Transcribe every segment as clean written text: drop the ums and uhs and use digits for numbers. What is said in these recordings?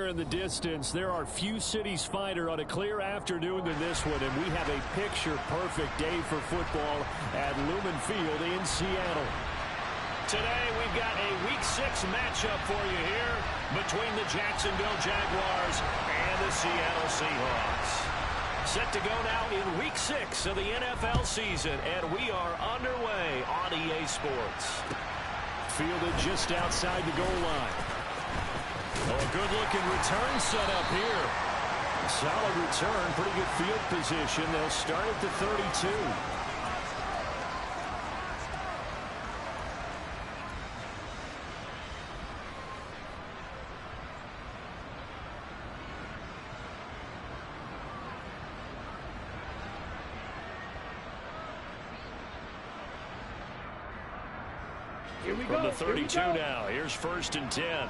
there in the distance. There are few cities finer on a clear afternoon than this one, and we have a picture-perfect day for football at Lumen Field in Seattle. Today, we've got a Week 6 matchup for you here between the Jacksonville Jaguars and the Seattle Seahawks. Set to go now in Week 6 of the NFL season, and we are underway on EA Sports. Fielded just outside the goal line. Oh, a good-looking return set up here. Solid return, pretty good field position. They'll start at the 32. From the 32 now, here's 1st and 10.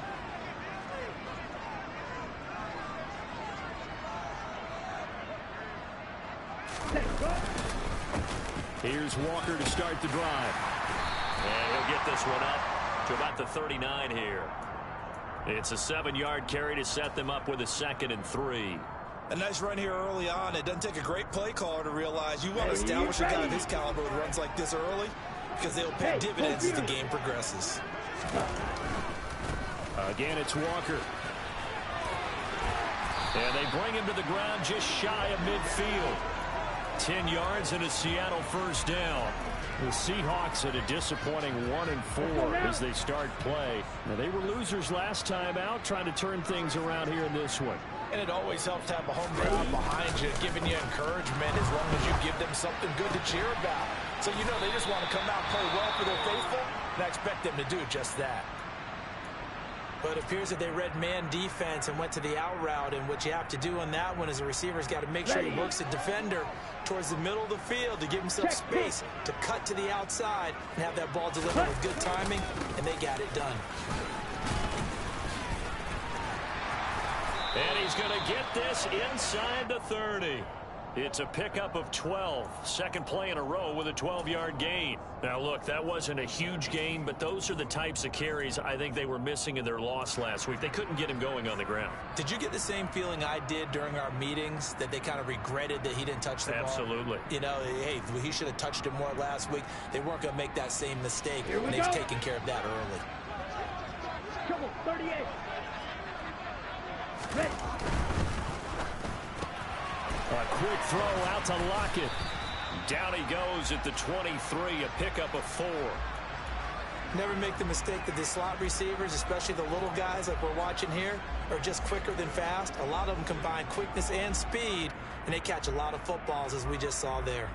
Here's Walker to start the drive. And he'll get this one up to about the 39 here. It's a 7-yard carry to set them up with a 2nd and 3. A nice run here early on. It doesn't take a great play caller to realize you want to establish a guy of his caliber who runs like this early, because they'll pay dividends as the game progresses. Again, it's Walker. And they bring him to the ground just shy of midfield. 10 yards and a Seattle 1st down. The Seahawks at a disappointing 1-4 as they start play. Now, they were losers last time out, trying to turn things around here in this one. And it always helps to have a home crowd behind you, giving you encouragement as long as you give them something good to cheer about. So you know they just want to come out and play well for their faithful, and I expect them to do just that. But it appears that they read man defense and went to the out route, and what you have to do on that one is the receiver's got to make sure he works the defender towards the middle of the field to give himself space to cut to the outside and have that ball delivered with good timing, and they got it done. And he's going to get this inside the 30. It's a pickup of 12. Second play in a row with a 12-yard gain. Now, look, that wasn't a huge gain, but those are the types of carries I think they were missing in their loss last week. They couldn't get him going on the ground. Did you get the same feeling I did during our meetings, that they kind of regretted that he didn't touch the ball? Absolutely. You know, hey, he should have touched it more last week. They weren't going to make that same mistake, and they've taken care of that early. Come on, 38. Ready. A quick throw out to Lockett. Down he goes at the 23, a pickup of 4. Never make the mistake that the slot receivers, especially the little guys like we're watching here, are just quicker than fast. A lot of them combine quickness and speed, and they catch a lot of footballs, as we just saw there.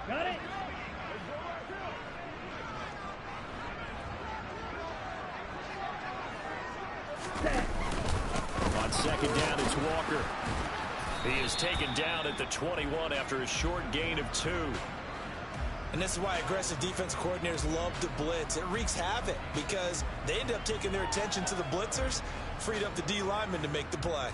Got it. On 2nd down, it's Walker. He is taken down at the 21 after a short gain of 2. And this is why aggressive defense coordinators love to blitz. It wreaks havoc because they end up taking their attention to the blitzers, freed up the D lineman to make the play.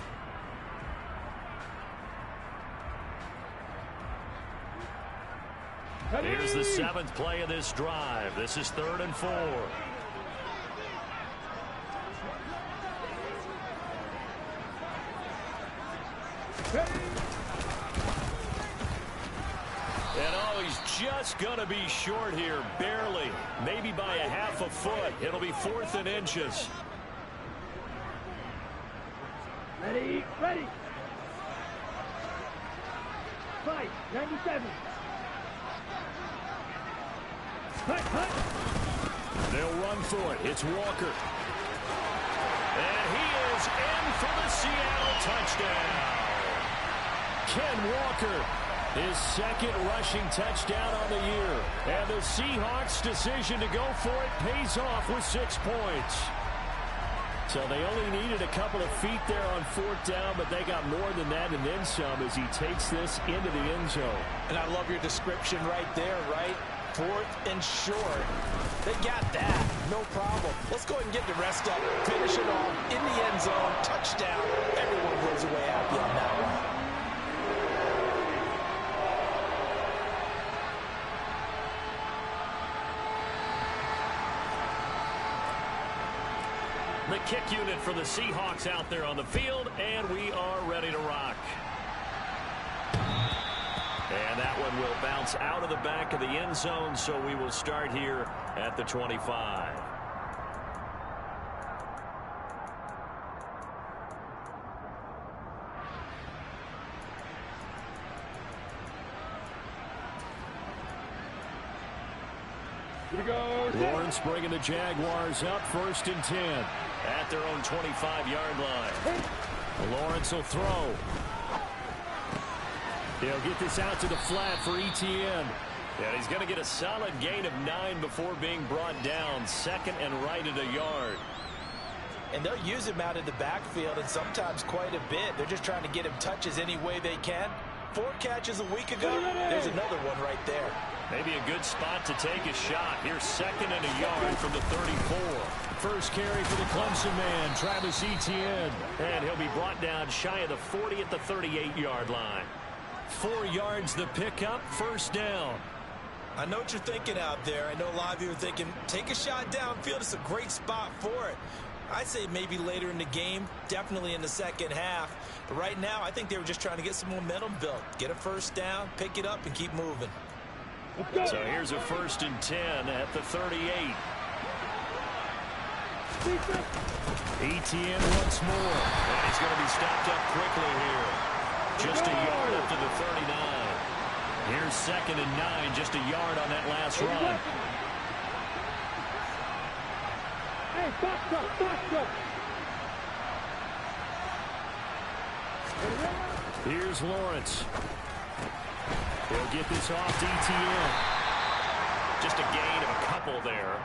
Here's the 7th play of this drive. This is 3rd and 4. And oh, he's just going to be short here, barely. Maybe by a half a foot. It'll be 4th and inches. Ready, ready. 5-97. Hut. They'll run for it. It's Walker. And he is in for the Seattle touchdown. Ken Walker, his 2nd rushing touchdown on the year. And the Seahawks' decision to go for it pays off with 6 points. So they only needed a couple of feet there on 4th down, but they got more than that and then some as he takes this into the end zone. And I love your description right there, right? 4th and short. They got that. No problem. Let's go ahead and get the rest up. Finish it off in the end zone. Touchdown. Everyone goes away happy on that one. The kick unit for the Seahawks out there on the field, and we are ready to rock. And that one will bounce out of the back of the end zone, so we will start here at the 25. Lawrence bringing the Jaguars up 1st and 10 at their own 25-yard line. Lawrence will throw. He'll get this out to the flat for Etienne. And he's going to get a solid gain of 9 before being brought down. 2nd and right at a yard. And they'll use him out in the backfield, and sometimes quite a bit. They're just trying to get him touches any way they can. 4 catches a week ago. There's another one right there. Maybe a good spot to take a shot. Here's 2nd and a yard from the 34. First carry for the Clemson man, Travis Etienne. And he'll be brought down shy of the 40 at the 38-yard line. 4 yards the pickup, 1st down. I know what you're thinking out there. I know a lot of you are thinking, take a shot downfield. It's a great spot for it. I'd say maybe later in the game, definitely in the second half. But right now, I think they were just trying to get some momentum built. Get a 1st down, pick it up, and keep moving. So here's a 1st and 10 at the 38. Etienne once more. And he's going to be stopped up quickly here. Just a yard up to the 39. Here's 2nd and 9, just a yard on that last run. Hey, box up. Here's Lawrence. He'll get this off to Etienne. Just a gain of a couple there.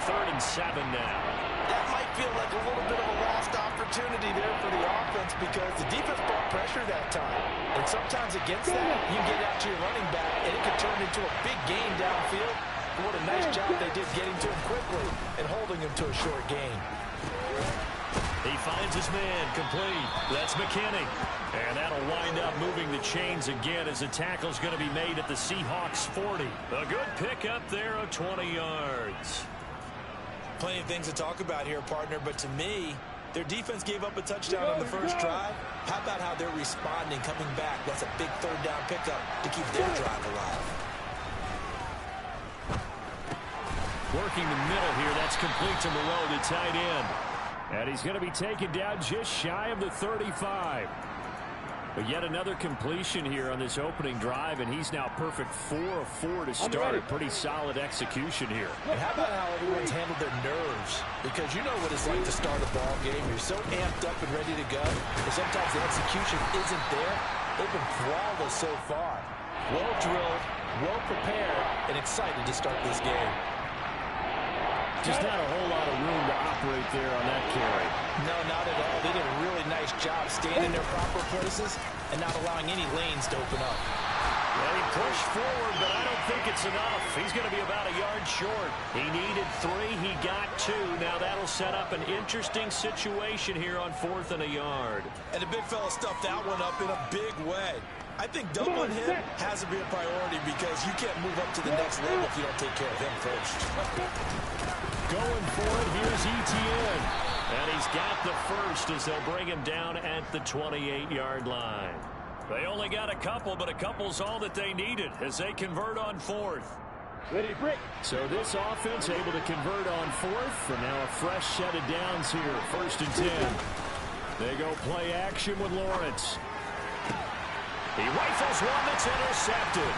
3rd and 7 now. That might feel like a little bit of a lost opportunity there for the offense because the defense brought pressure that time. And sometimes against that, you get out to your running back, and it could turn into a big gain downfield. But what a nice job they did getting to him quickly and holding him to a short gain. He finds his man complete. That's McKinney. And that'll wind up moving the chains again as the tackle's going to be made at the Seahawks 40. A good pickup there of 20 yards. Plenty of things to talk about here, partner, but to me, their defense gave up a touchdown on the first drive. How about how they're responding, coming back? That's a big 3rd down pickup to keep their drive alive. Working the middle here. That's complete to Moreau, the tight end. And he's going to be taken down just shy of the 35. But yet another completion here on this opening drive, and he's now perfect 4 of 4 to start. A pretty solid execution here. And how about how everyone's handled their nerves? Because you know what it's like to start a ball game. You're so amped up and ready to go, and sometimes the execution isn't there. They've been flawless so far. Well drilled, well prepared, and excited to start this game. Just not a whole lot of room to operate there on that carry. No, not at all. They did a really nice job staying in their proper places and not allowing any lanes to open up. Well, he pushed forward, but I don't think it's enough. He's going to be about a yard short. He needed 3. He got 2. Now that'll set up an interesting situation here on 4th and a yard. And the big fella stuffed that one up in a big way. I think doubling him has to be a priority because you can't move up to the next level if you don't take care of him first. Going for it, here's Etienne. And he's got the first as they'll bring him down at the 28-yard line. They only got a couple, but a couple's all that they needed as they convert on 4th. Ready, break. So this offense able to convert on 4th, and now a fresh set of downs here, 1st and 10. They go play action with Lawrence. He rifles one that's intercepted.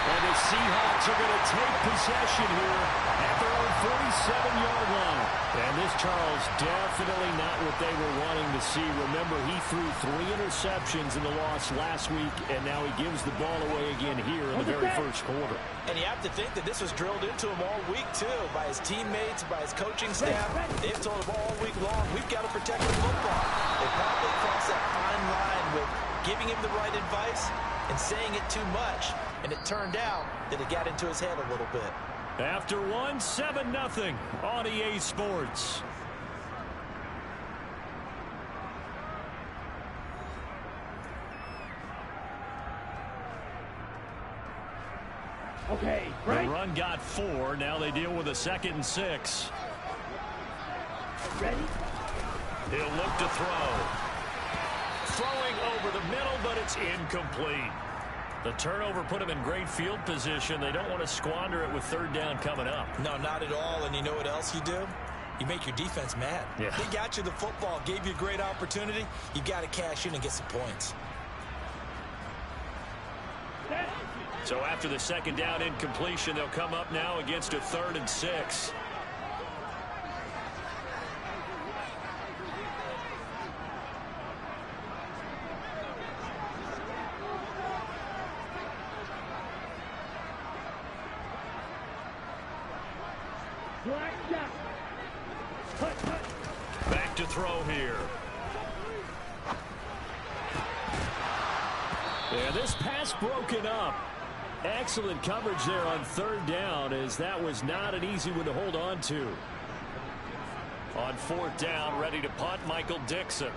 And the Seahawks are going to take possession here at their own 47-yard line. And this, Charles, definitely not what they were wanting to see. Remember, he threw 3 interceptions in the loss last week, and now he gives the ball away again here in the very first quarter. And you have to think that this was drilled into him all week, too, by his teammates, by his coaching staff. They've told him all week long, we've got to protect the football. They probably crossed that fine line with giving him the right advice and saying it too much. And it turned out that it got into his head a little bit. After 1, 7-0 on EA Sports. Okay. The run got 4. Now they deal with a 2nd and 6. Ready? He'll look to throw. Throwing over the middle, but it's incomplete. The turnover put him in great field position. They don't want to squander it with 3rd down coming up. No, not at all. And you know what else you do? You make your defense mad. Yeah. They got you the football, gave you a great opportunity. You got to cash in and get some points. So after the 2nd down incompletion, they'll come up now against a 3rd and 6. Back to throw here. Yeah, this pass broken up. Excellent coverage there on 3rd down, as that was not an easy one to hold on to. On 4th down, ready to punt, Michael Dixon.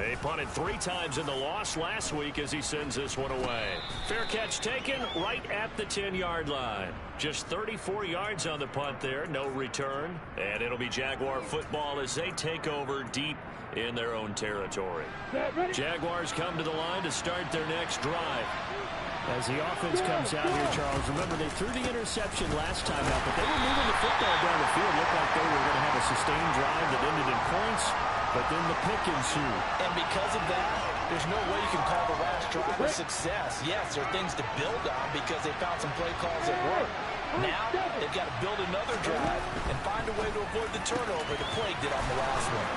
He punted 3 times in the loss last week as he sends this one away. Fair catch taken right at the 10-yard line. Just 34 yards on the punt there, no return. And it'll be Jaguar football as they take over deep in their own territory. Jaguars come to the line to start their next drive. As the offense comes out here, Charles, remember they threw the interception last time out, but they were moving the football down the field. Looked like they were going to have a sustained drive that ended in points, but then the pick ensued. And because of that, there's no way you can call the last drive a success. Yes, there are things to build on because they found some play calls that work. Now, they've got to build another drive and find a way to avoid the turnover the plague did on the last one.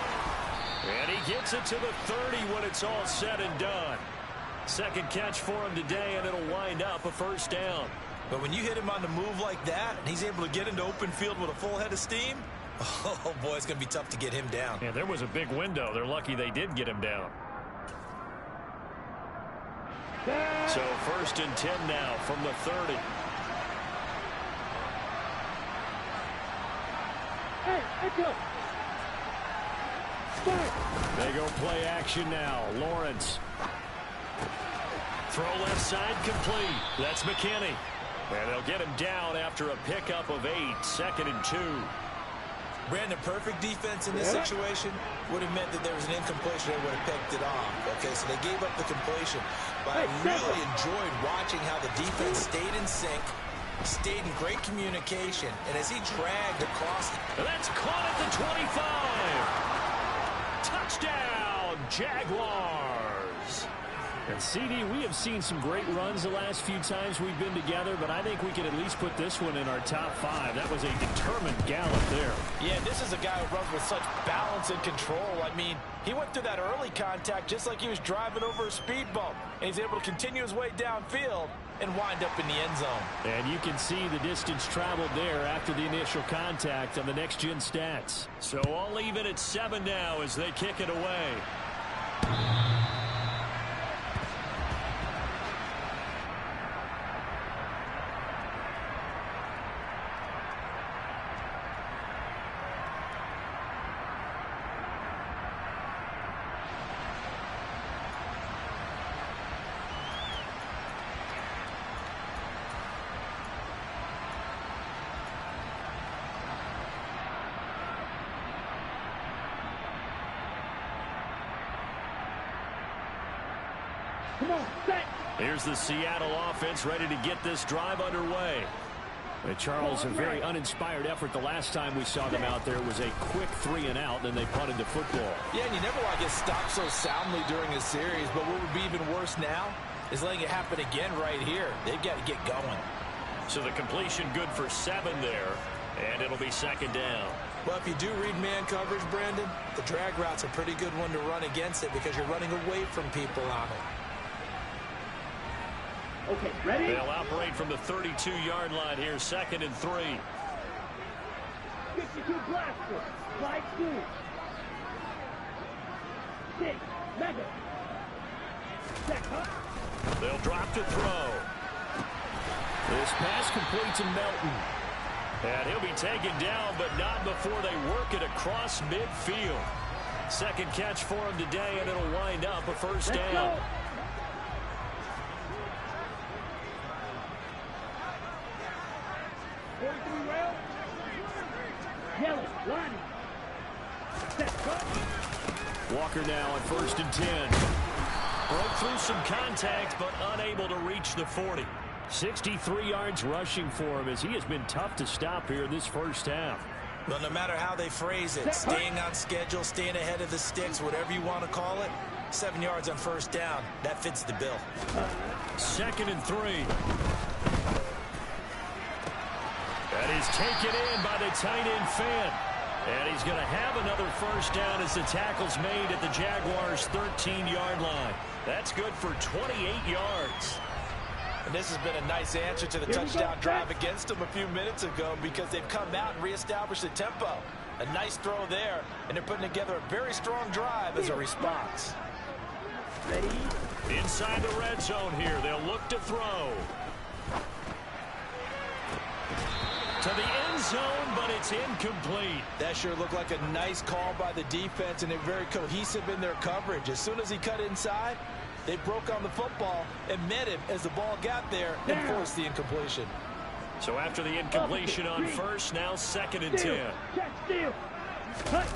And he gets it to the 30 when it's all said and done. 2nd catch for him today, and it'll wind up a 1st down. But when you hit him on the move like that, and he's able to get into open field with a full head of steam, oh, boy, it's going to be tough to get him down. Yeah, there was a big window. They're lucky they did get him down. So 1st and 10 now from the 30. Hey, let's go. They go play action now. Lawrence. Throw left side complete. That's McKinney. And they'll get him down after a pickup of 8. 2nd and 2. Brandon, perfect defense in this situation would have meant that there was an incompletion and would have picked it off. Okay, so they gave up the completion. But I really enjoyed watching how the defense stayed in sync, stayed in great communication, and as he dragged across. That's caught at the 25. Touchdown, Jaguars. And CD, we have seen some great runs the last few times we've been together, but I think we can at least put this one in our top 5. That was a determined gallop there. Yeah, this is a guy who runs with such balance and control. I mean, he went through that early contact just like he was driving over a speed bump. And he's able to continue his way downfield and wind up in the end zone. And you can see the distance traveled there after the initial contact on the next-gen stats. So all leave it at 7 now as they kick it away. Come on, set. Here's the Seattle offense ready to get this drive underway. Charles, a very uninspired effort the last time we saw them out there. Was a quick 3-and-out, then they punted the football. Yeah, and you never want to get stopped so soundly during a series, but what would be even worse now is letting it happen again right here. They've got to get going. So the completion good for 7 there, and it'll be 2nd down. Well, if you do read man coverage, Brandon, the drag route's a pretty good one to run against it because you're running away from people on it. Okay, ready? They'll operate from the 32-yard line here, 2nd and 3. 52 blaster, slide 2. 6, mega. Check, huh? They'll drop to throw. This pass complete to Melton. And he'll be taken down, but not before they work it across midfield. 2nd catch for him today, and it'll wind up a 1st down. Yellow, line. Set, cut. Walker now on 1st and 10. Broke through some contact, but unable to reach the 40. 63 yards rushing for him as he has been tough to stop here in this first half. Well, no matter how they phrase it, staying on schedule, staying ahead of the sticks, whatever you want to call it, 7 yards on 1st down, that fits the bill. 2nd and 3. That is taken in by the tight end Fan. And he's going to have another 1st down as the tackle's made at the Jaguars' 13-yard line. That's good for 28 yards. And this has been a nice answer to the touchdown drive against them a few minutes ago because they've come out and reestablished the tempo. A nice throw there, and they're putting together a very strong drive as a response. Ready? Inside the red zone here, they'll look to throw. To the end zone, but it's incomplete. That sure looked like a nice call by the defense, and they're very cohesive in their coverage. As soon as he cut inside, they broke on the football and met him as the ball got there and forced the incompletion. So after the incompletion on 1st, now 2nd and 10. Check, steal. Cut.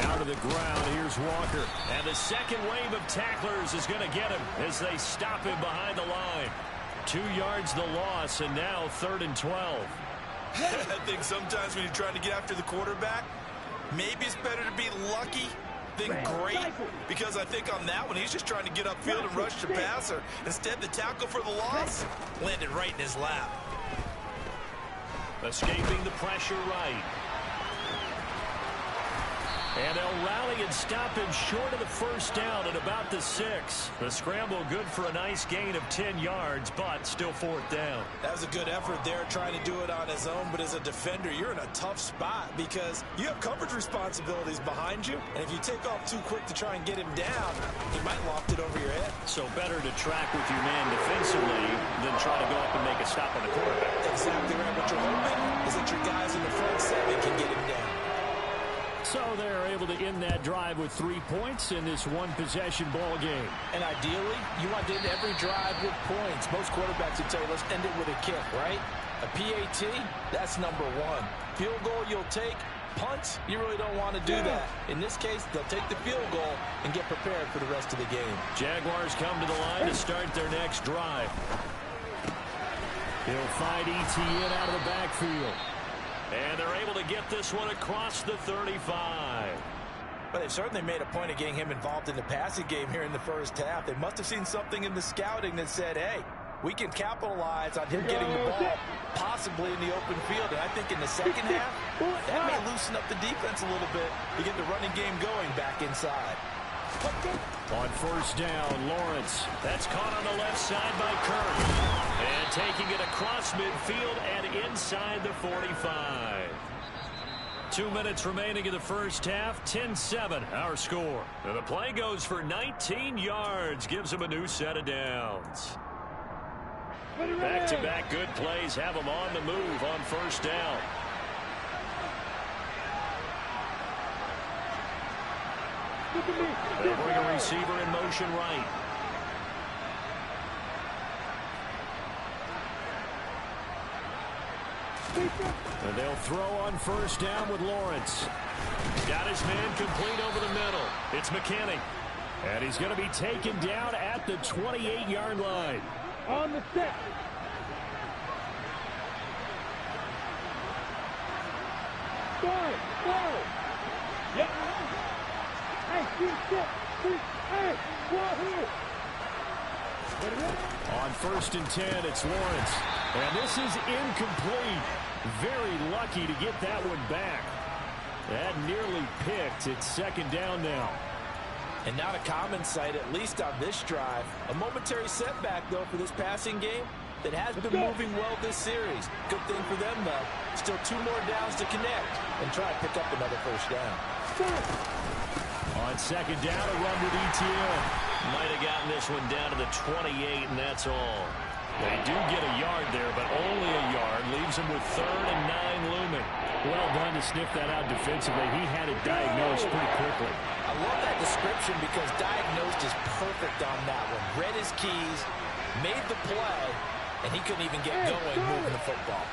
Down to the ground, here's Walker. And the second wave of tacklers is going to get him as they stop him behind the line. 2 yards the loss, and now 3rd and 12. I think sometimes when you're trying to get after the quarterback, maybe it's better to be lucky than great, because I think on that one, he's just trying to get upfield and rush the passer. Instead, the tackle for the loss landed right in his lap. Escaping the pressure right. And they'll rally and stop him short of the 1st down at about the 6. The scramble good for a nice gain of 10 yards, but still 4th down. That was a good effort there trying to do it on his own, but as a defender, you're in a tough spot because you have coverage responsibilities behind you, and if you take off too quick to try and get him down, he might loft it over your head. So better to track with your man defensively than try to go up and make a stop on the quarterback. Exactly right. What you're hoping is that your guys in the front 7 can get him down. So they're able to end that drive with 3 points in this one-possession ball game. And ideally, you want to end every drive with points. Most quarterbacks would tell you, let's end it with a kick, right? A PAT, that's number 1. Field goal you'll take. Punts, you really don't want to do that. In this case, they'll take the field goal and get prepared for the rest of the game. Jaguars come to the line to start their next drive. He'll find ETN out of the backfield. And they're able to get this one across the 35. But they've certainly made a point of getting him involved in the passing game here in the first half. They must have seen something in the scouting that said, hey, we can capitalize on him getting the ball possibly in the open field. And I think in the second half, that may loosen up the defense a little bit to get the running game going back inside. On 1st down, Lawrence. That's caught on the left side by Kirk. And taking it across midfield and inside the 45. 2 minutes remaining in the first half. 10-7, our score. And the play goes for 19 yards. Gives him a new set of downs. Back-to-back good plays have him on the move on 1st down. They'll bring a receiver in motion right. And they'll throw on 1st down with Lawrence. Got his man complete over the middle. It's McKinney. And he's going to be taken down at the 28-yard line. On the set. Forward. Yep. Hey, hey, on 1st and 10, it's Lawrence. And this is incomplete. Very lucky to get that one back. That nearly picked. It's 2nd down now. And not a common sight, at least on this drive. A momentary setback, though, for this passing game that has been moving well this series. Good thing for them, though. Still 2 more downs to connect and try to pick up another 1st down. On 2nd down, a run with ETN. Might have gotten this one down to the 28, and that's all. They do get a yard there, but only a yard. Leaves them with 3rd and 9 looming. Well done to sniff that out defensively. He had it diagnosed pretty quickly. I love that description because diagnosed is perfect on that one. Read his keys, made the play, and he couldn't even get going moving the football.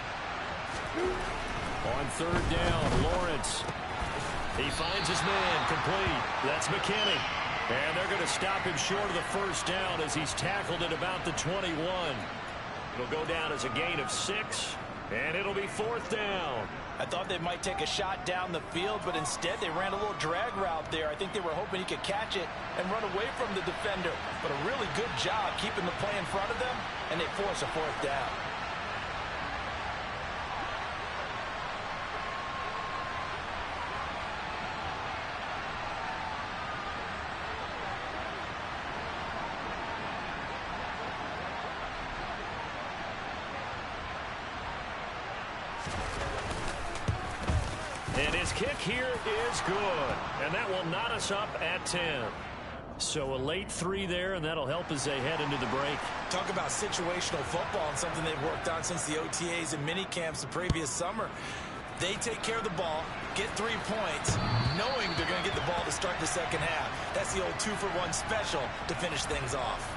On third down, Lawrence. He finds his man, complete. That's McKinney. And they're going to stop him short of the first down as he's tackled at about the 21. It'll go down as a gain of 6, and it'll be fourth down. I thought they might take a shot down the field, but instead they ran a little drag route there. I think they were hoping he could catch it and run away from the defender. But a really good job keeping the play in front of them, and they force a fourth down. And his kick here is good. And that will knot us up at 10. So a late 3 there, and that'll help as they head into the break. Talk about situational football and something they've worked on since the OTAs and mini camps the previous summer. They take care of the ball, get 3 points, knowing they're going to get the ball to start the second half. That's the old 2-for-1 special to finish things off.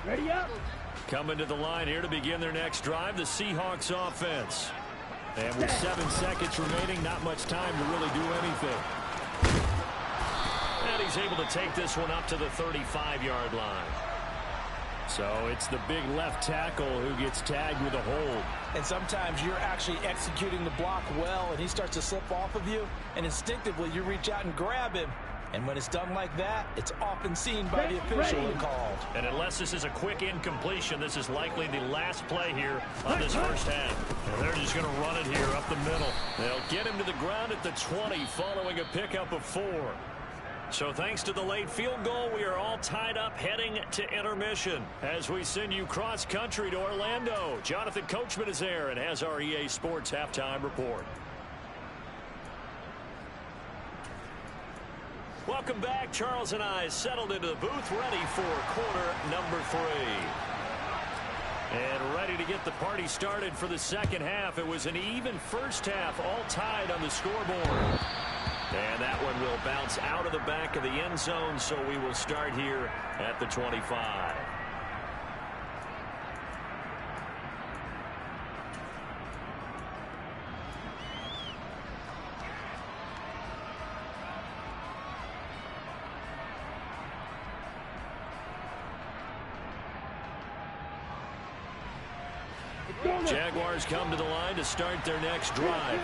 Ready up. Coming to the line here to begin their next drive, the Seahawks offense. And with 7 seconds remaining, not much time to really do anything. And he's able to take this one up to the 35-yard line. So it's the big left tackle who gets tagged with a hold. And sometimes you're actually executing the block well, and he starts to slip off of you, and instinctively you reach out and grab him. And when it's done like that, it's often seen by the official and called. And unless this is a quick incompletion, this is likely the last play here on this first half. And they're just going to run it here up the middle. They'll get him to the ground at the 20 following a pickup of 4. So thanks to the late field goal, we are all tied up heading to intermission as we send you cross-country to Orlando. Jonathan Coachman is there and has our EA Sports halftime report. Welcome back. Charles and I settled into the booth, ready for quarter number 3. And ready to get the party started for the second half. It was an even first half, all tied on the scoreboard. And that one will bounce out of the back of the end zone, so we will start here at the 25. Jaguars come to the line to start their next drive.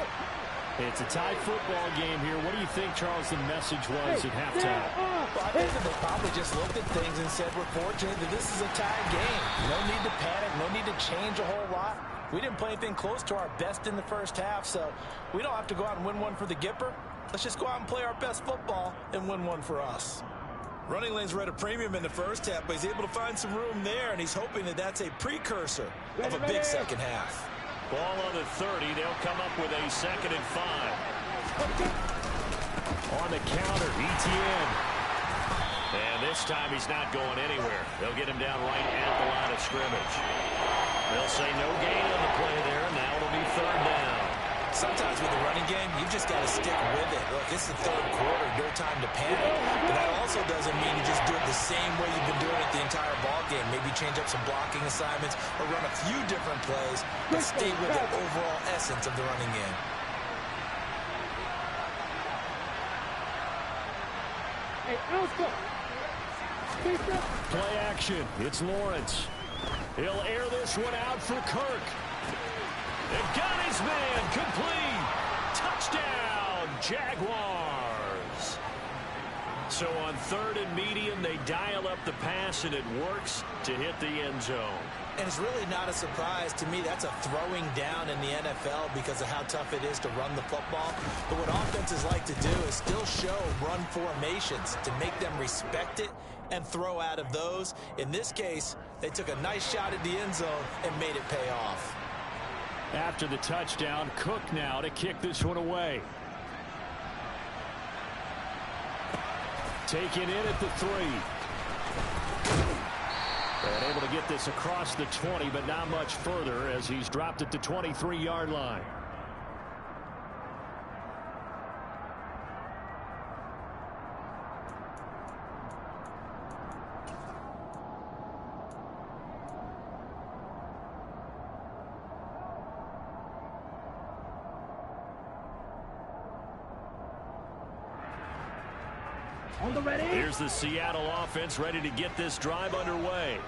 It's a tie football game here. What do you think, Charles, the message was at halftime? Well, I think that they probably just looked at things and said, we're fortunate that this is a tie game. No need to panic, no need to change a whole lot. We didn't play anything close to our best in the first half, so we don't have to go out and win one for the Gipper. Let's just go out and play our best football and win one for us. Running lanes were at a premium in the first half, but he's able to find some room there, and he's hoping that that's a precursor of a big second half. Ball on the 30. They'll come up with a 2nd and 5. On the counter, Etienne. And this time he's not going anywhere. They'll get him down right at the line of scrimmage. They'll say no gain on the play there. Now it'll be 3rd down. Sometimes with the running game, you've just got to stick with it. Look, it's the 3rd quarter, no time to panic. But that also doesn't mean you just do it the same way you've been doing it the entire ball game. Maybe change up some blocking assignments or run a few different plays, but stay with the overall essence of the running game. Hey, Alpha. Play action. It's Lawrence. He'll air this one out for Kirk. They've got his man complete. Touchdown, Jaguars. So on 3rd and medium, they dial up the pass, and it works to hit the end zone. And it's really not a surprise to me. That's a throwing down in the NFL because of how tough it is to run the football. But what offenses like to do is still show run formations to make them respect it and throw out of those. In this case, they took a nice shot at the end zone and made it pay off. After the touchdown, Cook now to kick this one away. Taken in at the 3. And able to get this across the 20, but not much further as he's dropped at the 23-yard line. On the ready. Here's the Seattle offense ready to get this drive underway.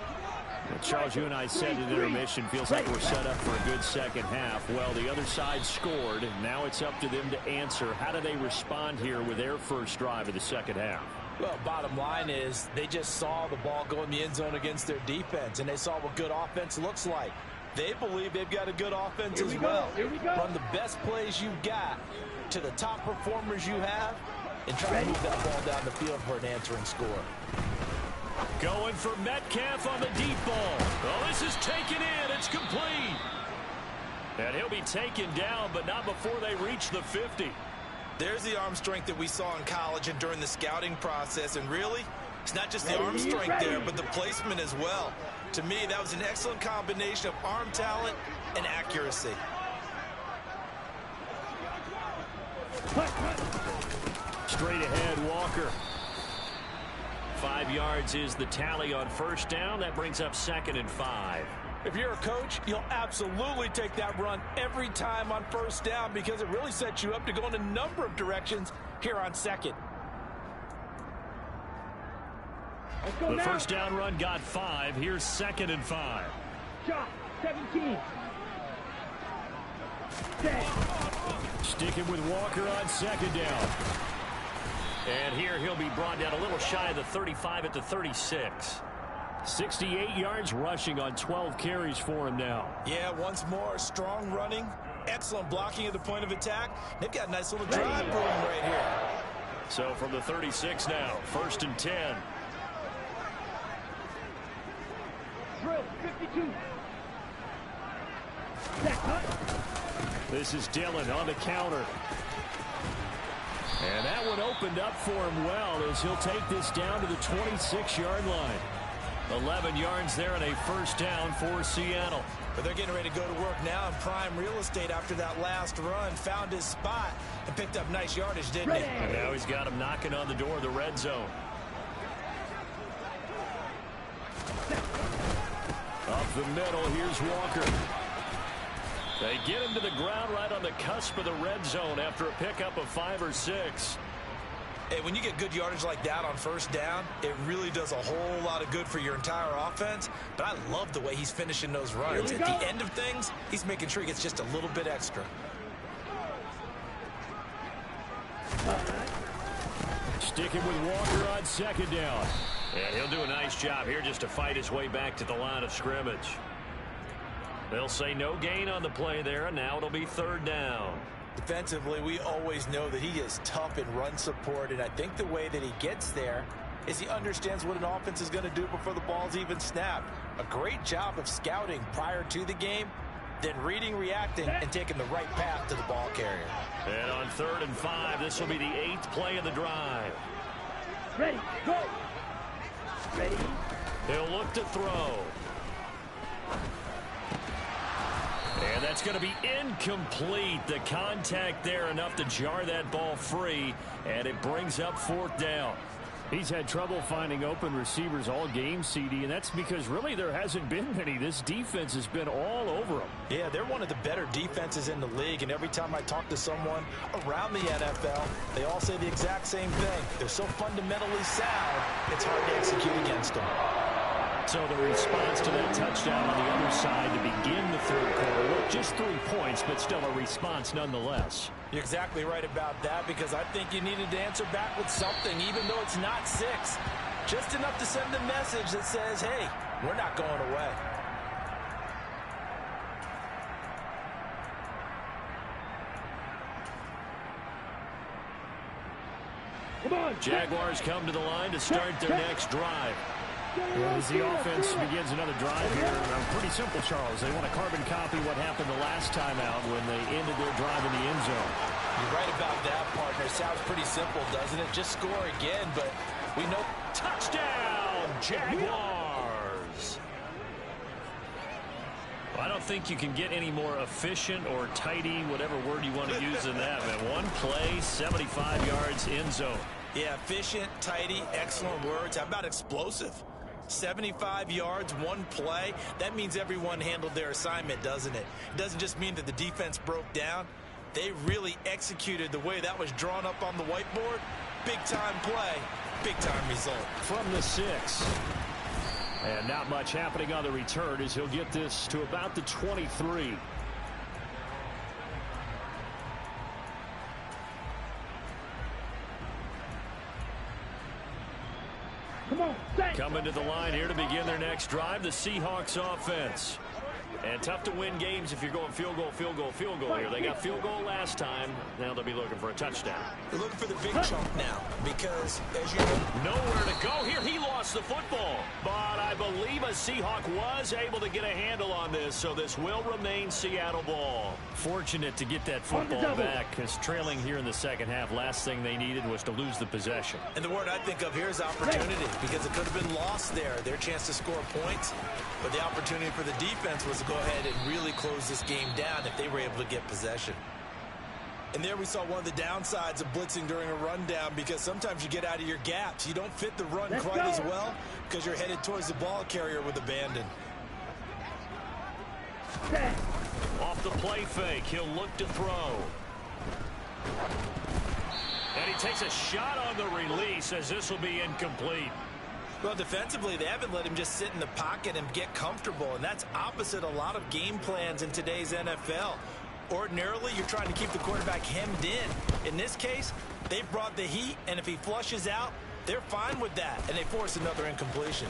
Well, Charles, you and I said in intermission, feels like we're set up for a good second half. Well, the other side scored, and now it's up to them to answer. How do they respond here with their first drive of the second half? Well, bottom line is they just saw the ball go in the end zone against their defense, and they saw what good offense looks like. They believe they've got a good offense as well. Here we go. Run the best plays you've got to the top performers you have, and try to move that ball down the field for an answering score. Going for Metcalf on the deep ball. Oh, this is taken in. It's complete. And he'll be taken down, but not before they reach the 50. There's the arm strength that we saw in college and during the scouting process. And really, it's not just the arm strength there, but the placement as well. To me, that was an excellent combination of arm talent and accuracy. Straight ahead, Walker. 5 yards is the tally on first down. That brings up 2nd and 5. If you're a coach, you'll absolutely take that run every time on first down because it really sets you up to go in a number of directions here on second. The first down run got 5. Here's 2nd and 5. Shot 17. 10. Sticking with Walker on 2nd down. And here he'll be brought down a little shy of the 35 at the 36. 68 yards rushing on 12 carries for him now. Yeah, once more, strong running, excellent blocking at the point of attack. They've got a nice little drive brewing right here. So from the 36 now, 1st and 10. Drill 52. This is Dillon on the counter. And that one opened up for him well as he'll take this down to the 26-yard line. 11 yards there and a first down for Seattle. But they're getting ready to go to work now in prime real estate after that last run. Found his spot and picked up nice yardage, didn't he? And now he's got him knocking on the door of the red zone. Up the middle, here's Walker. They get him to the ground right on the cusp of the red zone after a pickup of 5 or 6. Hey, when you get good yardage like that on first down, it really does a whole lot of good for your entire offense. But I love the way he's finishing those runs. At the end of things, he's making sure he gets just a little bit extra. Sticking with Walker on 2nd down. And he'll do a nice job here just to fight his way back to the line of scrimmage. They'll say no gain on the play there, and now it'll be 3rd down. Defensively, we always know that he is tough in run support, and I think the way that he gets there is he understands what an offense is going to do before the ball's even snapped. A great job of scouting prior to the game, then reading, reacting, and taking the right path to the ball carrier. And on 3rd and 5, this will be the 8th play of the drive. Ready, go. Ready. He'll look to throw. And that's going to be incomplete. The contact there enough to jar that ball free, and it brings up 4th down. He's had trouble finding open receivers all game, CD, and that's because really there hasn't been many. This defense has been all over them. Yeah, they're one of the better defenses in the league, and every time I talk to someone around the NFL, they all say the exact same thing. They're so fundamentally sound, it's hard to execute against them. So the response to that touchdown on the other side to begin the 3rd quarter, look, just 3 points, but still a response nonetheless. You're exactly right about that, because I think you needed to answer back with something, even though it's not 6. Just enough to send a message that says, hey, we're not going away. Come on. Jaguars come to the line to start their next drive. As the offense begins another drive here, pretty simple, Charles. They want to carbon copy what happened the last time out when they ended their drive in the end zone. You're right about that, partner. Sounds pretty simple, doesn't it? Just score again, but we know. Touchdown, Jaguars! Well, I don't think you can get any more efficient or tidy, whatever word you want to use in that, man. One play, 75 yards, end zone. Yeah, efficient, tidy, excellent words. How about explosive? 75 yards, one play. That means everyone handled their assignment, doesn't it? It doesn't just mean that the defense broke down. They really executed the way that was drawn up on the whiteboard. Big time play Big-time result. From the 6. And not much happening on the return as he'll get this to about the 23. Come on, stay. Coming to the line here to begin their next drive, the Seahawks offense. And tough to win games if you're going field goal, field goal, field goal here. They got field goal last time. Now they'll be looking for a touchdown. They're looking for the big chunk now because, as you know, nowhere to go here. He lost the football. But I believe a Seahawk was able to get a handle on this, so this will remain Seattle ball. Fortunate to get that football back because trailing here in the second half, last thing they needed was to lose the possession. And the word I think of here is opportunity because it could have been lost there, their chance to score points. But the opportunity for the defense was to go ahead and really close this game down if they were able to get possession. And there we saw one of the downsides of blitzing during a rundown because sometimes you get out of your gaps. You don't fit the run quite as well because you're headed towards the ball carrier with abandon. Off the play fake, he'll look to throw. And he takes a shot on the release as this will be incomplete. Well, defensively, they haven't let him just sit in the pocket and get comfortable, and that's opposite a lot of game plans in today's NFL. Ordinarily, you're trying to keep the quarterback hemmed in. In this case, they brought the heat, and if he flushes out, they're fine with that, and they force another incompletion.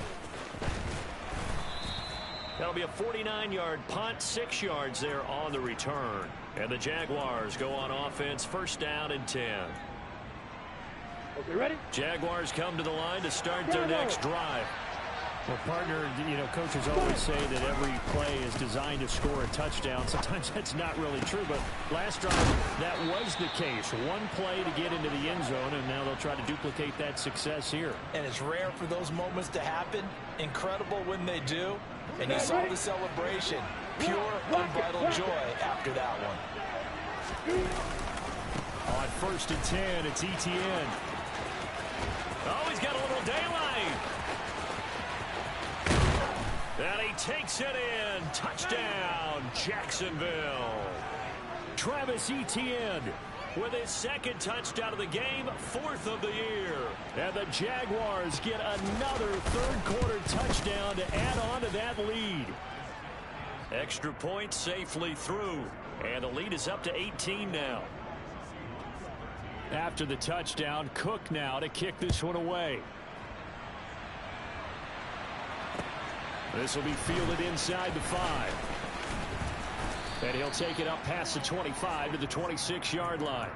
That'll be a 49-yard punt, 6 yards there on the return. And the Jaguars go on offense, first down and 10. Okay, ready? Jaguars come to the line to start their next drive. Well, partner, you know, coaches always say that every play is designed to score a touchdown. Sometimes that's not really true, but last drive, that was the case. One play to get into the end zone, and now they'll try to duplicate that success here. And it's rare for those moments to happen. Incredible when they do. And you saw the celebration. Pure, unbridled joy after that one. On first and 10, it's ETN. Oh, he's got a little daylight. And he takes it in. Touchdown, Jacksonville. Travis Etienne with his second touchdown of the game, 4th of the year. And the Jaguars get another third-quarter touchdown to add on to that lead. Extra point safely through. And the lead is up to 18 now. After the touchdown, Cook now to kick this one away. This will be fielded inside the 5. And he'll take it up past the 25 to the 26-yard line.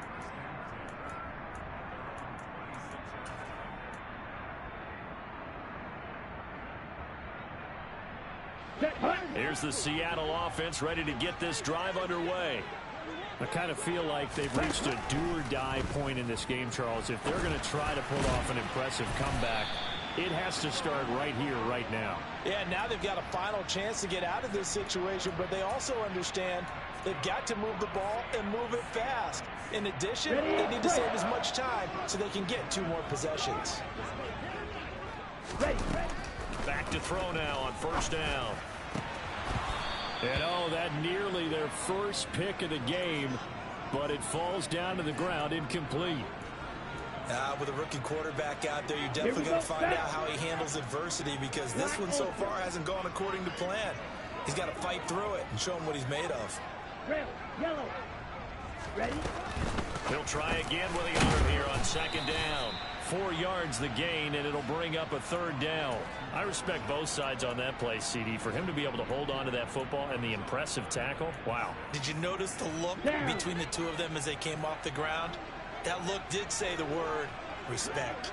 Here's the Seattle offense ready to get this drive underway. I kind of feel like they've reached a do-or-die point in this game, Charles. If they're going to try to pull off an impressive comeback, it has to start right here, right now. Yeah, now they've got a final chance to get out of this situation, but they also understand they've got to move the ball and move it fast. In addition, they need to save as much time so they can get 2 more possessions. Back to throw now on first down. And oh, that nearly their first pick of the game, but it falls down to the ground incomplete. With a rookie quarterback out there, you're definitely going to find out how he handles adversity because this one so far hasn't gone according to plan. He's got to fight through it and show him what he's made of. Red, yellow. Ready? He'll try again with the arm here on second down. 4 yards the gain, and it'll bring up a 3rd down. I respect both sides on that play, CD. For him to be able to hold on to that football and the impressive tackle, wow. Did you notice the look between the two of them as they came off the ground? That look did say the word respect.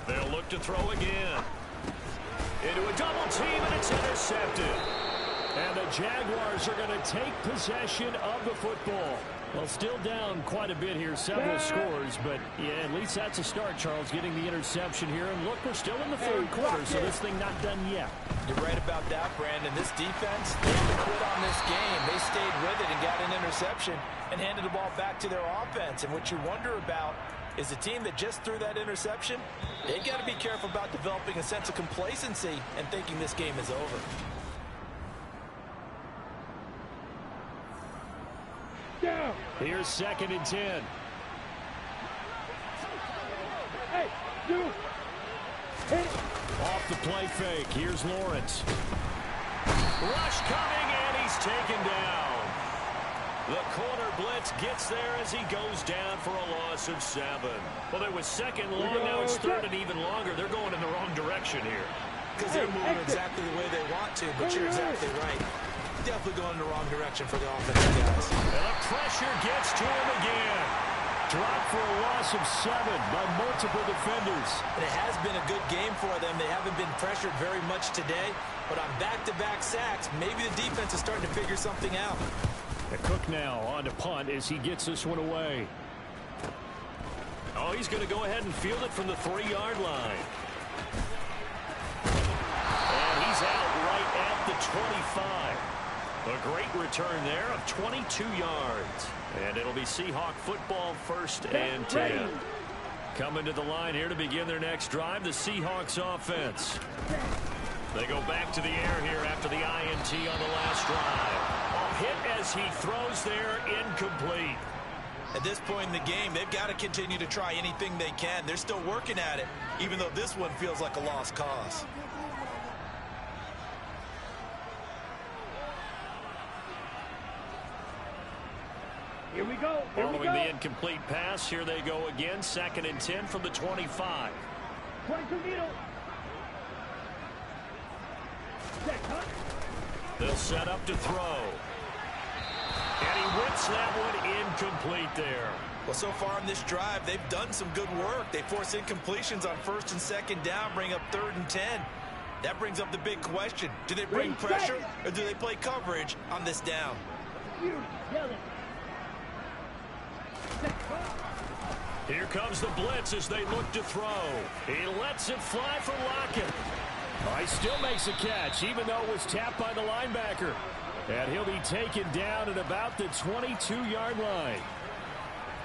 They'll look to throw again. Into a double team, and it's intercepted. And the Jaguars are going to take possession of the football. Well, still down quite a bit here, several scores, but yeah, at least that's a start, Charles, getting the interception here. And look, we're still in the 3rd quarter, so this thing not done yet. You're right about that, Brandon. This defense, they didn't quit on this game. They stayed with it and got an interception and handed the ball back to their offense. And what you wonder about is the team that just threw that interception, they got to be careful about developing a sense of complacency and thinking this game is over. Down. Here's 2nd and 10. Hey, you. Hit it. Off the play fake. Here's Lawrence. Rush coming, and he's taken down. The corner blitz gets there as he goes down for a loss of 7. Well, it was second long. Now it's third and even longer. They're going in the wrong direction here. Because they're moving exactly the way they want to, but you're exactly right. Definitely going in the wrong direction for the offensive guys. And the pressure gets to him again. Dropped for a loss of 7 by multiple defenders. And it has been a good game for them. They haven't been pressured very much today, but on back-to-back sacks, maybe the defense is starting to figure something out. The Cook now on to punt as he gets this one away. Oh, he's going to go ahead and field it from the 3-yard line. And he's out right at the 25. A great return there of 22 yards. And it'll be Seahawk football, 1st and 10. Coming to the line here to begin their next drive, the Seahawks offense. They go back to the air here after the INT on the last drive. A hit as he throws there, incomplete. At this point in the game, they've got to continue to try anything they can. They're still working at it, even though this one feels like a lost cause. Here we go. Here we Following go. the incomplete pass, here they go again. 2nd and 10 from the 25. 22 needle. Check, huh? They'll set up to throw. And he whips that one incomplete there. Well, so far in this drive, they've done some good work. They force incompletions on 1st and 2nd down, bring up 3rd and 10. That brings up the big question. Do they bring pressure or do they play coverage on this down? You yell it. Here comes the blitz as they look to throw. He lets it fly for Lockett. Oh, he still makes a catch, even though it was tapped by the linebacker. And he'll be taken down at about the 22-yard line.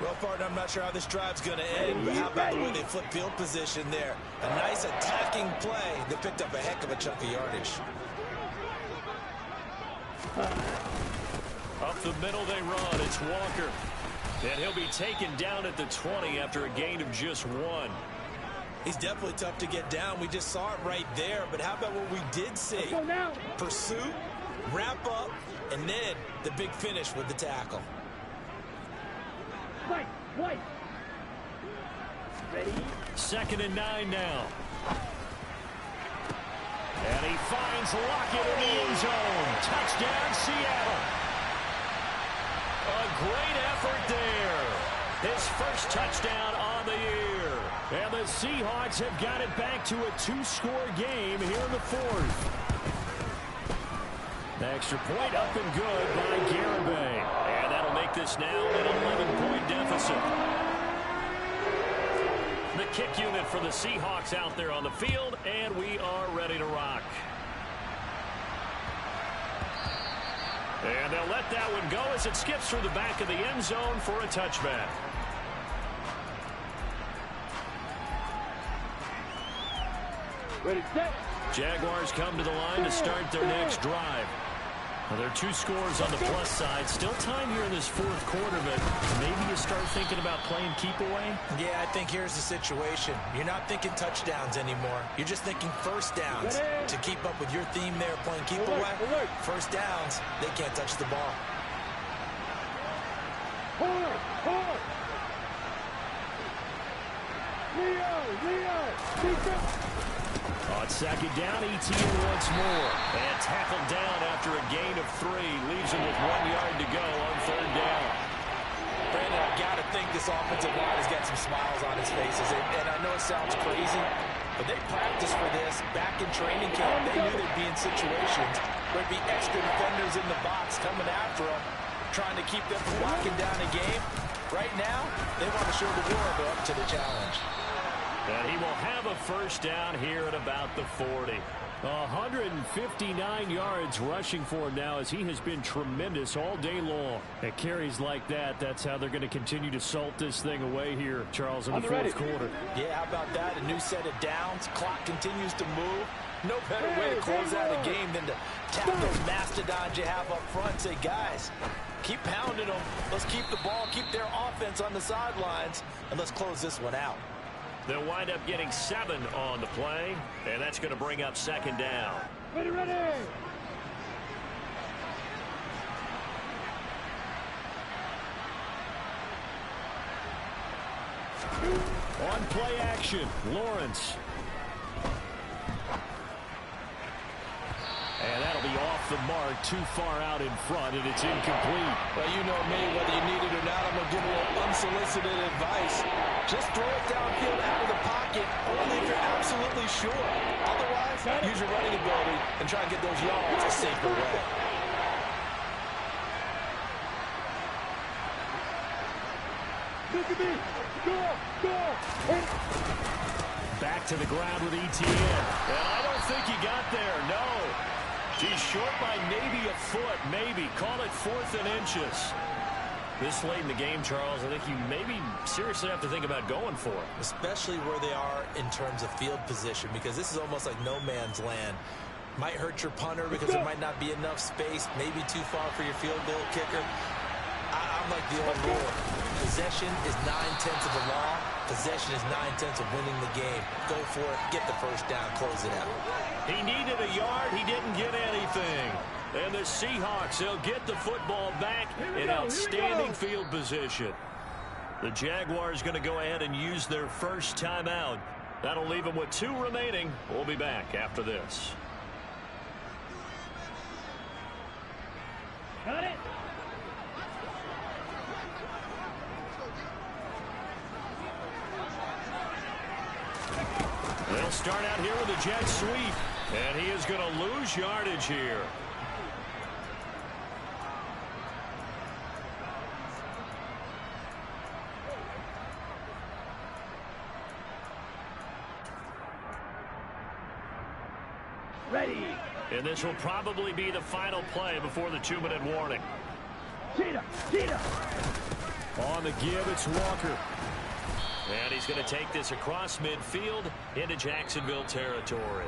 Well, partner, I'm not sure how this drive's going to end, but how about the way they flip field position there? A nice attacking play that picked up a heck of a chunk of yardage. Up the middle they run. It's Walker. And he'll be taken down at the 20 after a gain of just 1. He's definitely tough to get down. We just saw it right there. But how about what we did see? Go now. Pursuit, wrap up, and then the big finish with the tackle. Right, right. Ready? 2nd and 9 now. And he finds Lockett in the end zone. Touchdown, Seattle. A great effort there. His first touchdown on the year. And the Seahawks have got it back to a 2-score game here in the 4th. The extra point up and good by Garibay. And that'll make this now an 11-point deficit. The kick unit for the Seahawks out there on the field, and we are ready to rock. And they'll let that one go as it skips through the back of the end zone for a touchback. Ready, set. Jaguars come to the line to start their next drive. Well, there are 2 scores on the plus side. Still time here in this 4th quarter, but maybe you start thinking about playing keep away? Yeah, I think here's the situation. You're not thinking touchdowns anymore. You're just thinking first downs. To keep up with your theme there, playing keep away. First downs, they can't touch the ball. Hard. Leo. Defense. On 2nd down, ETN once more. And tackled down after a gain of 3. Leaves him with 1 yard to go on 3rd down. Brandon, I've got to think this offensive line has got some smiles on his faces. And I know it sounds crazy, but they practiced for this back in training camp. They knew they'd be in situations where there'd be extra defenders in the box coming after them, trying to keep them from locking down a game. Right now, they want to show the world they're up to the challenge. And he will have a first down here at about the 40. 159 yards rushing for him now as he has been tremendous all day long. At carries like that, that's how they're going to continue to salt this thing away here, Charles, in the 4th quarter. Yeah, how about that? A new set of downs. Clock continues to move. No better way to close out a game than to tap those mastodons you have up front. Say, guys, keep pounding them. Let's keep the ball, keep their offense on the sidelines, and let's close this one out. They'll wind up getting 7 on the play, and that's going to bring up 2nd down. Ready, ready. On play action, Lawrence. And that'll be off the mark, too far out in front, and it's incomplete. Well, you know me, whether you need it or not, I'm going to give a little unsolicited advice. Just throw it downfield out of the pocket, only if you're absolutely sure. Otherwise, use your running ability and try and get those yards a safer way. Look at me. Go. Back to the ground with ETN. And I don't think he got there, no. He's short by maybe a foot, maybe. Call it 4th and inches. This late in the game, Charles, I think you maybe seriously have to think about going for it. Especially where they are in terms of field position, because this is almost like no man's land. Might hurt your punter because there might not be enough space, maybe too far for your field goal kicker. I'm like the old rule. Possession is 9/10 of the law. Possession is 9/10 of winning the game. Go for it. Get the first down. Close it out. He needed a yard. He didn't get anything. And the Seahawks, they'll get the football back in outstanding field position. The Jaguars going to go ahead and use their first timeout. That'll leave them with 2 remaining. We'll be back after this. Got it. They'll start out here with a jet sweep. And he is going to lose yardage here. Ready. And this will probably be the final play before the 2-minute warning. Cheetah. On the give, it's Walker. And he's going to take this across midfield into Jacksonville territory.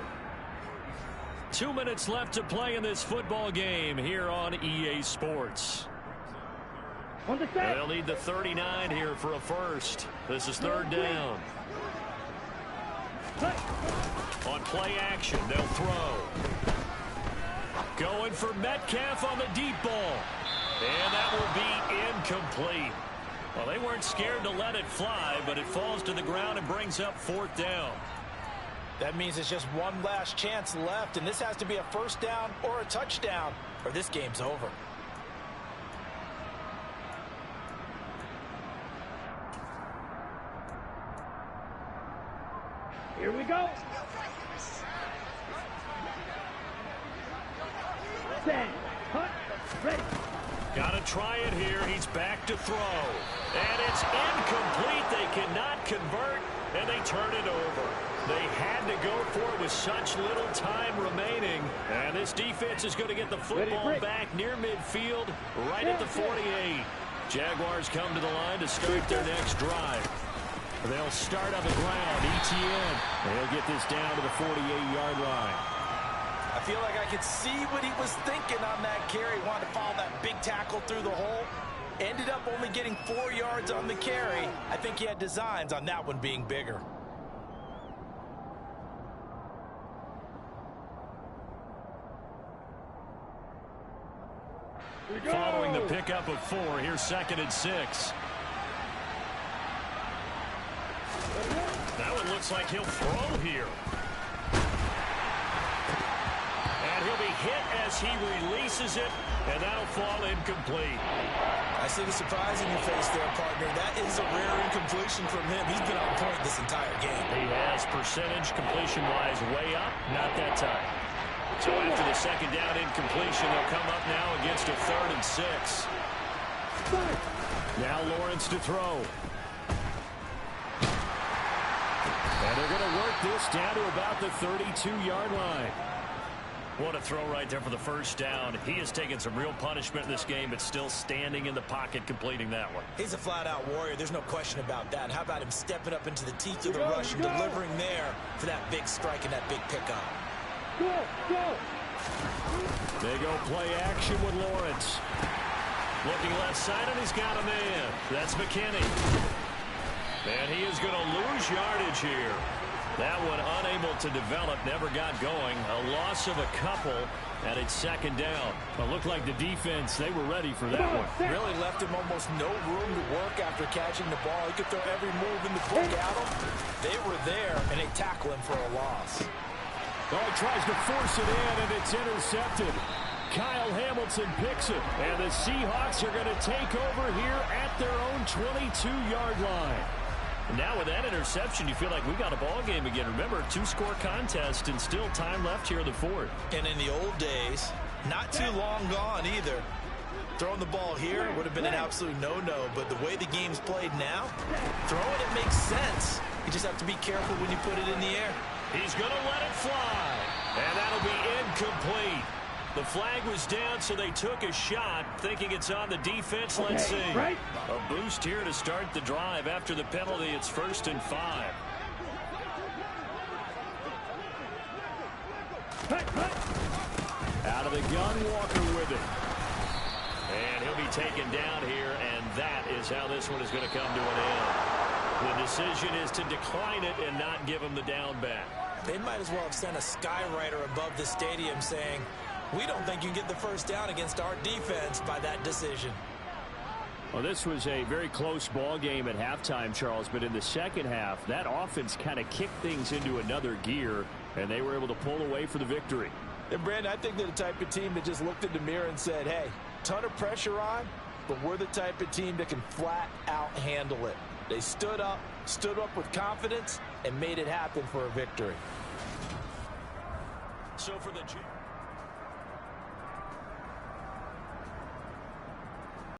2 minutes left to play in this football game here on EA Sports. On the set. They'll need the 39 here for a first. This is 3rd down. On play action, they'll throw. Going for Metcalf on the deep ball. And that will be incomplete. Well, they weren't scared to let it fly, but it falls to the ground and brings up 4th down. That means it's just one last chance left, and this has to be a first down or a touchdown, or this game's over. Here we go. Set. Hut. Ready. Got to try it here. He's back to throw. And it's incomplete. They cannot convert, and they turn it over. They had to go for it with such little time remaining. And this defense is going to get the football back near midfield, right at the 48. Jaguars come to the line to start their next drive. They'll start on the ground. ETN. They'll get this down to the 48-yard line. I feel like I could see what he was thinking on that carry. Wanted to follow that big tackle through the hole. Ended up only getting 4 yards on the carry. I think he had designs on that one being bigger. Following the pickup of 4, here's 2nd and 6. That one looks like he'll throw here. And he'll be hit as he releases it, and that'll fall incomplete. I see the surprise in your face there, partner. That is a rare incompletion from him. He's been on point this entire game. He has percentage completion-wise way up, not that time. So after the 2nd down incompletion, they'll come up now against a 3rd and 6. Now Lawrence to throw. And they're going to work this down to about the 32-yard line. What a throw right there for the first down. He has taken some real punishment in this game, but still standing in the pocket completing that one. He's a flat-out warrior. There's no question about that. How about him stepping up into the teeth of the rush and delivering there for that big strike and that big pickup? Go. They go play action with Lawrence. Looking left side, and he's got a man. That's McKinney. And he is going to lose yardage here. That one unable to develop, never got going. A loss of a couple, and it's second down. It looked like the defense, they were ready for that one. Really left him almost no room to work after catching the ball. He could throw every move in the book at him. They were there, and they tackle him for a loss. Oh, he tries to force it in, and it's intercepted. Kyle Hamilton picks it, and the Seahawks are going to take over here at their own 22-yard line. Now with that interception, you feel like we got a ball game again. Remember, 2-score contest and still time left here in the fourth. And in the old days, not too long gone either. Throwing the ball here would have been an absolute no-no, but the way the game's played now, throwing it makes sense. You just have to be careful when you put it in the air. He's going to let it fly, and that'll be incomplete. The flag was down, so they took a shot, thinking it's on the defense. Let's see. Right. A boost here to start the drive. After the penalty, it's 1st and 5. Out of the gun, Walker with it. And he'll be taken down here, and that is how this one is going to come to an end. The decision is to decline it and not give him the down back. They might as well have sent a skywriter above the stadium saying, we don't think you can get the first down against our defense by that decision. Well, this was a very close ball game at halftime, Charles, but in the second half, that offense kind of kicked things into another gear, and they were able to pull away for the victory. And, Brandon, I think they're the type of team that just looked in the mirror and said, hey, ton of pressure on, but we're the type of team that can flat out handle it. They stood up with confidence, and made it happen for a victory. So for the